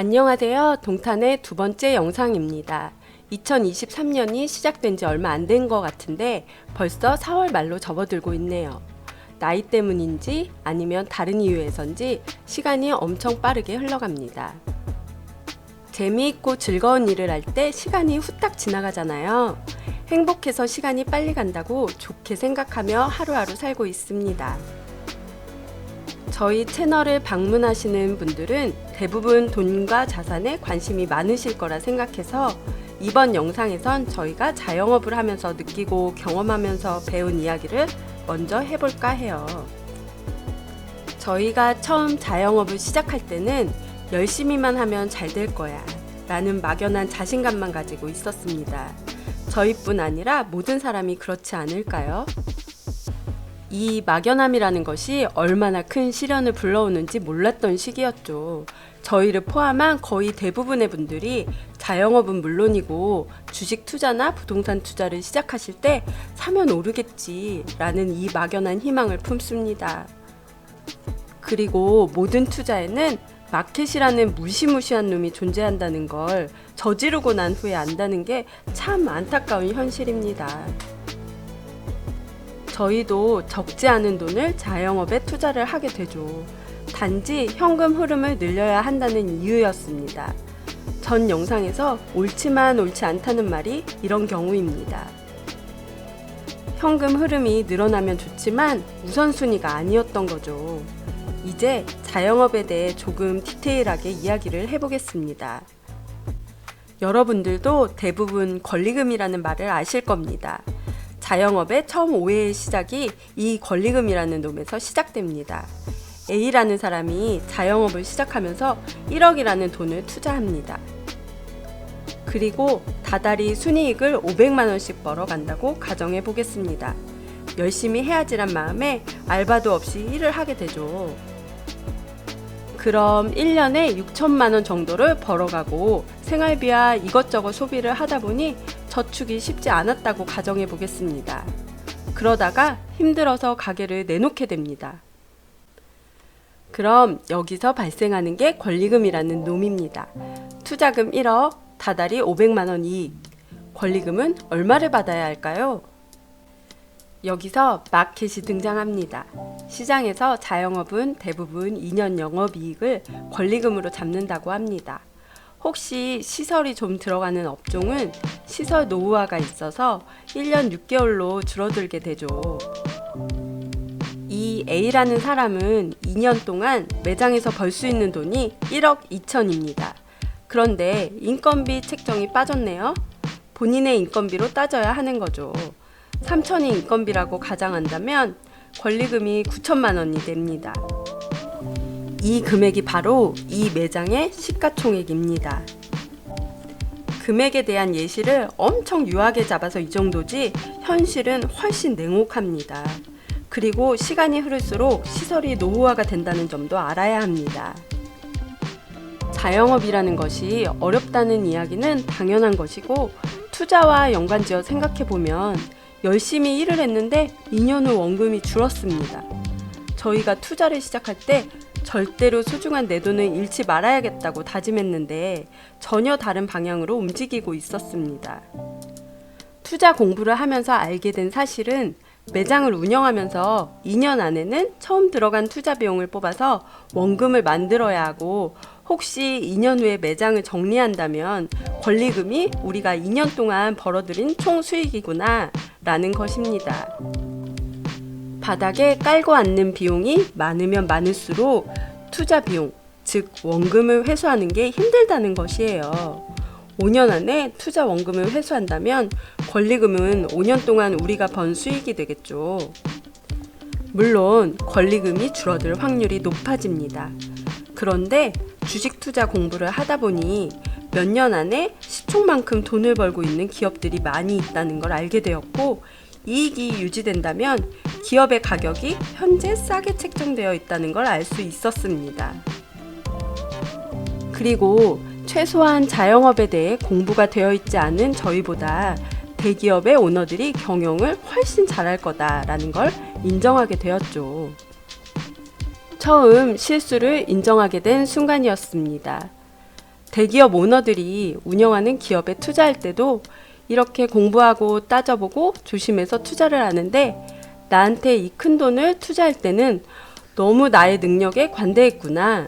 안녕하세요. 동탄의 두 번째 영상입니다. 2023년이 시작된 지 얼마 안 된 것 같은데 벌써 4월 말로 접어들고 있네요. 나이 때문인지 아니면 다른 이유에선지 시간이 엄청 빠르게 흘러갑니다. 재미있고 즐거운 일을 할 때 시간이 후딱 지나가잖아요. 행복해서 시간이 빨리 간다고 좋게 생각하며 하루하루 살고 있습니다. 저희 채널을 방문하시는 분들은 대부분 돈과 자산에 관심이 많으실 거라 생각해서 이번 영상에선 저희가 자영업을 하면서 느끼고 경험하면서 배운 이야기를 먼저 해볼까 해요. 저희가 처음 자영업을 시작할 때는 열심히만 하면 잘 될 거야 라는 막연한 자신감만 가지고 있었습니다. 저희뿐 아니라 모든 사람이 그렇지 않을까요? 이 막연함이라는 것이 얼마나 큰 시련을 불러오는지 몰랐던 시기였죠. 저희를 포함한 거의 대부분의 분들이 자영업은 물론이고 주식 투자나 부동산 투자를 시작하실 때 사면 오르겠지 라는 이 막연한 희망을 품습니다. 그리고 모든 투자에는 마켓이라는 무시무시한 놈이 존재한다는 걸 저지르고 난 후에 안다는 게 참 안타까운 현실입니다. 저희도 적지 않은 돈을 자영업에 투자를 하게 되죠. 단지 현금 흐름을 늘려야 한다는 이유였습니다. 전 영상에서 옳지만 옳지 않다는 말이 이런 경우입니다. 현금 흐름이 늘어나면 좋지만 우선순위가 아니었던 거죠. 이제 자영업에 대해 조금 디테일하게 이야기를 해보겠습니다. 여러분들도 대부분 권리금이라는 말을 아실 겁니다. 자영업의 처음 오해의 시작이 이 권리금이라는 놈에서 시작됩니다. A라는 사람이 자영업을 시작하면서 1억이라는 돈을 투자합니다. 그리고 다달이 순이익을 500만원씩 벌어간다고 가정해 보겠습니다. 열심히 해야지란 마음에 알바도 없이 일을 하게 되죠. 그럼 1년에 6천만원 정도를 벌어가고 생활비와 이것저것 소비를 하다 보니 저축이 쉽지 않았다고 가정해 보겠습니다. 그러다가 힘들어서 가게를 내놓게 됩니다. 그럼 여기서 발생하는 게 권리금이라는 놈입니다. 투자금 1억, 다달이 500만원 이익. 권리금은 얼마를 받아야 할까요? 여기서 마켓이 등장합니다. 시장에서 자영업은 대부분 2년 영업이익을 권리금으로 잡는다고 합니다. 혹시 시설이 좀 들어가는 업종은 시설 노후화가 있어서 1년 6개월로 줄어들게 되죠. 이 A라는 사람은 2년 동안 매장에서 벌 수 있는 돈이 1억 2천입니다. 그런데 인건비 책정이 빠졌네요. 본인의 인건비로 따져야 하는 거죠. 3천이 인건비라고 가정한다면 권리금이 9천만 원이 됩니다. 이 금액이 바로 이 매장의 시가총액입니다. 금액에 대한 예시를 엄청 유하게 잡아서 이 정도지 현실은 훨씬 냉혹합니다. 그리고 시간이 흐를수록 시설이 노후화가 된다는 점도 알아야 합니다. 자영업이라는 것이 어렵다는 이야기는 당연한 것이고 투자와 연관지어 생각해보면 열심히 일을 했는데 2년 후 원금이 줄었습니다. 저희가 투자를 시작할 때 절대로 소중한 내 돈을 잃지 말아야겠다고 다짐했는데 전혀 다른 방향으로 움직이고 있었습니다. 투자 공부를 하면서 알게 된 사실은 매장을 운영하면서 2년 안에는 처음 들어간 투자 비용을 뽑아서 원금을 만들어야 하고 혹시 2년 후에 매장을 정리한다면 권리금이 우리가 2년 동안 벌어들인 총 수익이구나 라는 것입니다. 바닥에 깔고 앉는 비용이 많으면 많을수록 투자 비용, 즉 원금을 회수하는 게 힘들다는 것이에요. 5년 안에 투자 원금을 회수한다면 권리금은 5년 동안 우리가 번 수익이 되겠죠. 물론 권리금이 줄어들 확률이 높아집니다. 그런데 주식 투자 공부를 하다 보니 몇 년 안에 시총만큼 돈을 벌고 있는 기업들이 많이 있다는 걸 알게 되었고 이익이 유지된다면 기업의 가격이 현재 싸게 책정되어 있다는 걸 알 수 있었습니다. 그리고 최소한 자영업에 대해 공부가 되어 있지 않은 저희보다 대기업의 오너들이 경영을 훨씬 잘할 거다라는 걸 인정하게 되었죠. 처음 실수를 인정하게 된 순간이었습니다. 대기업 오너들이 운영하는 기업에 투자할 때도 이렇게 공부하고 따져보고 조심해서 투자를 하는데 나한테 이 큰 돈을 투자할 때는 너무 나의 능력에 관대했구나.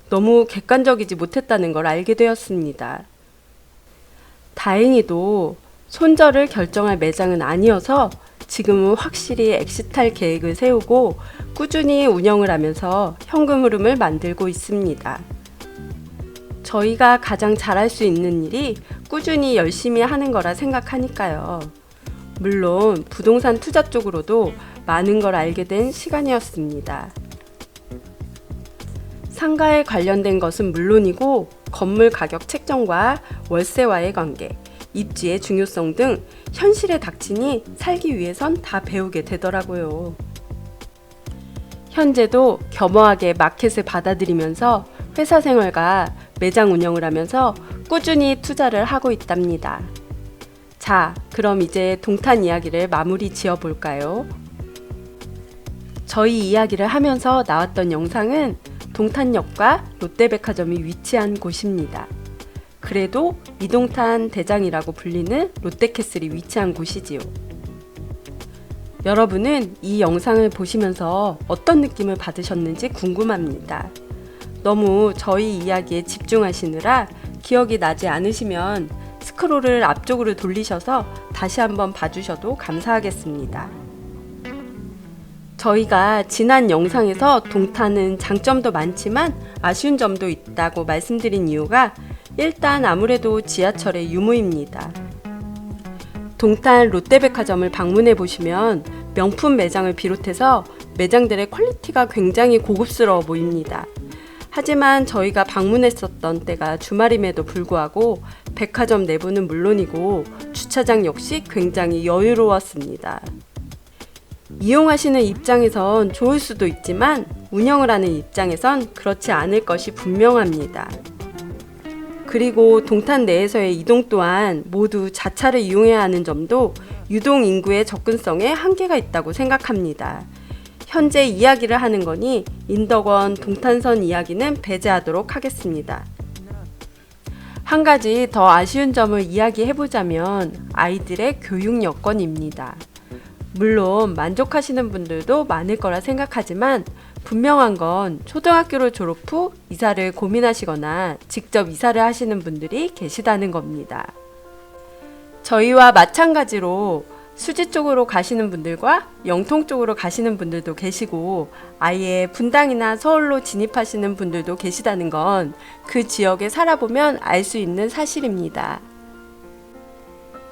너무 객관적이지 못했다는 걸 알게 되었습니다. 다행히도 손절을 결정할 매장은 아니어서 지금은 확실히 엑시트할 계획을 세우고 꾸준히 운영을 하면서 현금 흐름을 만들고 있습니다. 저희가 가장 잘할 수 있는 일이 꾸준히 열심히 하는 거라 생각하니까요. 물론 부동산 투자 쪽으로도 많은 걸 알게 된 시간이었습니다. 상가에 관련된 것은 물론이고 건물 가격 책정과 월세와의 관계, 입지의 중요성 등 현실에 닥치니 살기 위해선 다 배우게 되더라고요. 현재도 겸허하게 마켓을 받아들이면서 회사 생활과 매장 운영을 하면서 꾸준히 투자를 하고 있답니다. 자, 그럼 이제 동탄 이야기를 마무리 지어 볼까요? 저희 이야기를 하면서 나왔던 영상은 동탄역과 롯데백화점이 위치한 곳입니다. 그래도 이동탄 대장이라고 불리는 롯데캐슬이 위치한 곳이지요. 여러분은 이 영상을 보시면서 어떤 느낌을 받으셨는지 궁금합니다. 너무 저희 이야기에 집중하시느라 기억이 나지 않으시면 스크롤을 앞쪽으로 돌리셔서 다시 한번 봐주셔도 감사하겠습니다. 저희가 지난 영상에서 동탄은 장점도 많지만 아쉬운 점도 있다고 말씀드린 이유가 일단 아무래도 지하철의 유무입니다. 동탄 롯데백화점을 방문해 보시면 명품 매장을 비롯해서 매장들의 퀄리티가 굉장히 고급스러워 보입니다. 하지만 저희가 방문했었던 때가 주말임에도 불구하고 백화점 내부는 물론이고 주차장 역시 굉장히 여유로웠습니다. 이용하시는 입장에선 좋을 수도 있지만 운영을 하는 입장에선 그렇지 않을 것이 분명합니다. 그리고 동탄 내에서의 이동 또한 모두 자차를 이용해야 하는 점도 유동 인구의 접근성에 한계가 있다고 생각합니다. 현재 이야기를 하는 거니 인덕원 동탄선 이야기는 배제하도록 하겠습니다. 한 가지 더 아쉬운 점을 이야기해보자면 아이들의 교육 여건입니다. 물론 만족하시는 분들도 많을 거라 생각하지만 분명한 건 초등학교를 졸업 후 이사를 고민하시거나 직접 이사를 하시는 분들이 계시다는 겁니다. 저희와 마찬가지로 수지 쪽으로 가시는 분들과 영통 쪽으로 가시는 분들도 계시고 아예 분당이나 서울로 진입하시는 분들도 계시다는 건 그 지역에 살아보면 알 수 있는 사실입니다.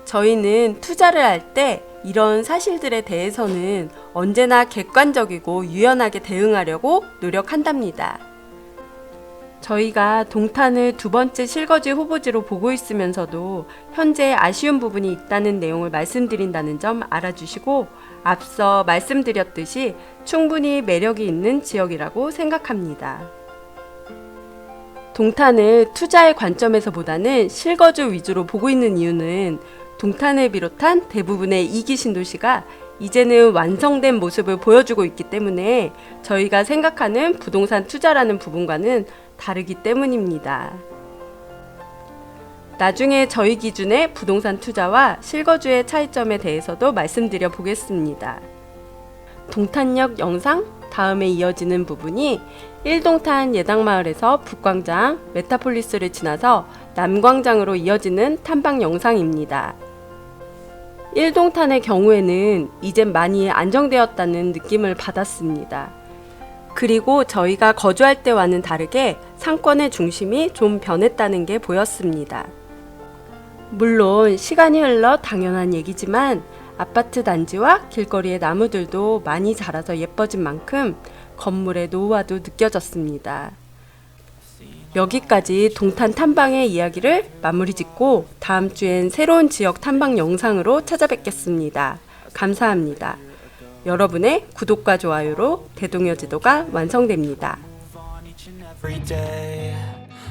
저희는 투자를 할 때 이런 사실들에 대해서는 언제나 객관적이고 유연하게 대응하려고 노력한답니다. 저희가 동탄을 두 번째 실거주 후보지로 보고 있으면서도 현재 아쉬운 부분이 있다는 내용을 말씀드린다는 점 알아주시고 앞서 말씀드렸듯이 충분히 매력이 있는 지역이라고 생각합니다. 동탄을 투자의 관점에서 보다는 실거주 위주로 보고 있는 이유는 동탄을 비롯한 대부분의 2기 신도시가 이제는 완성된 모습을 보여주고 있기 때문에 저희가 생각하는 부동산 투자라는 부분과는 다르기 때문입니다. 나중에 저희 기준의 부동산 투자와 실거주의 차이점에 대해서도 말씀드려 보겠습니다. 동탄역 영상 다음에 이어지는 부분이 1동탄 예당마을에서 북광장, 메타폴리스를 지나서 남광장으로 이어지는 탐방 영상입니다. 1동탄의 경우에는 이젠 많이 안정되었다는 느낌을 받았습니다. 그리고 저희가 거주할 때와는 다르게 상권의 중심이 좀 변했다는 게 보였습니다. 물론 시간이 흘러 당연한 얘기지만 아파트 단지와 길거리의 나무들도 많이 자라서 예뻐진 만큼 건물의 노후화도 느껴졌습니다. 여기까지 동탄 탐방의 이야기를 마무리 짓고 다음 주엔 새로운 지역 탐방 영상으로 찾아뵙겠습니다. 감사합니다. 여러분의 구독과 좋아요로 대동여 지도가 완성됩니다.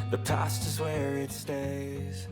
The past is where it stays.